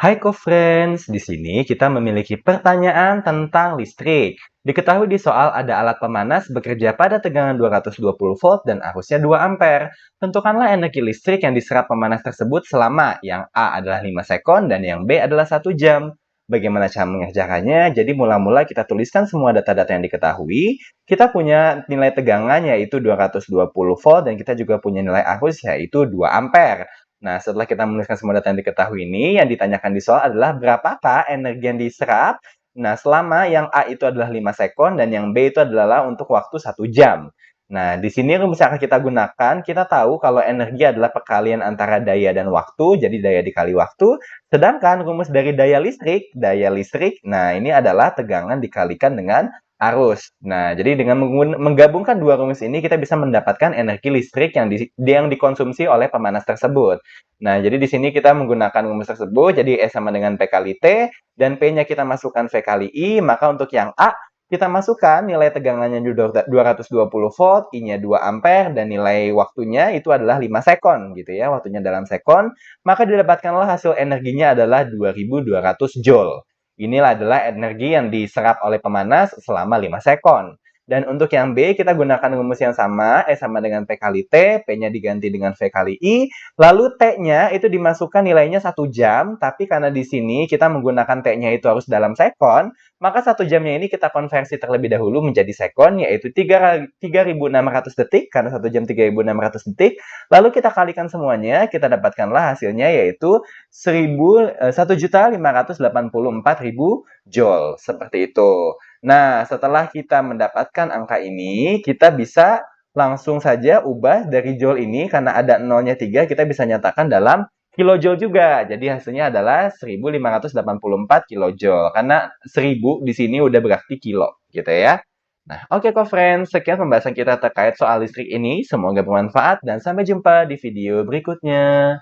Hai co-friends, di sini kita memiliki pertanyaan tentang listrik. Diketahui di soal ada alat pemanas bekerja pada tegangan 220 volt dan arusnya 2 ampere. Tentukanlah energi listrik yang diserap pemanas tersebut selama yang A adalah 5 sekon dan yang B adalah 1 jam. Bagaimana cara mengerjakannya? Jadi mula-mula kita tuliskan semua data-data yang diketahui. Kita punya nilai tegangan yaitu 220 volt dan kita juga punya nilai arus yaitu 2 ampere. Nah, setelah kita menuliskan semua data yang diketahui ini, yang ditanyakan di soal adalah berapakah energi yang diserap? Nah, selama yang A itu adalah 5 sekon dan yang B itu adalah untuk waktu 1 jam. Nah, di sini rumus yang akan kita gunakan, kita tahu kalau energi adalah perkalian antara daya dan waktu, jadi daya dikali waktu. Sedangkan rumus dari daya listrik, nah ini adalah tegangan dikalikan dengan arus. Nah, jadi dengan menggabungkan dua rumus ini, kita bisa mendapatkan energi listrik yang dikonsumsi oleh pemanas tersebut. Nah, jadi di sini kita menggunakan rumus tersebut, jadi E sama dengan P kali T, dan P-nya kita masukkan V kali I, maka untuk yang A, kita masukkan nilai tegangannya 220 volt, I-nya 2 ampere, dan nilai waktunya itu adalah 5 sekon, gitu ya, waktunya dalam sekon, maka didapatkanlah hasil energinya adalah 2200 joule. Inilah adalah energi yang diserap oleh pemanas selama 5 sekon. Dan untuk yang B, kita gunakan rumus yang sama, E sama dengan P kali T, P-nya diganti dengan V kali I, lalu T-nya itu dimasukkan nilainya 1 jam, tapi karena di sini kita menggunakan T-nya itu harus dalam sekon, maka 1 jamnya ini kita konversi terlebih dahulu menjadi sekon, yaitu 3.600 detik, karena 1 jam 3.600 detik, lalu kita kalikan semuanya, kita dapatkanlah hasilnya yaitu 1.584.000 joule, seperti itu. Nah, setelah kita mendapatkan angka ini, kita bisa langsung saja ubah dari joule ini, karena ada nolnya 3, kita bisa nyatakan dalam kilojoule juga. Jadi hasilnya adalah 1.584 kilojoule, karena 1000 di sini udah berarti kilo, gitu ya. Nah, oke kok friends, sekian pembahasan kita terkait soal listrik ini. Semoga bermanfaat dan sampai jumpa di video berikutnya.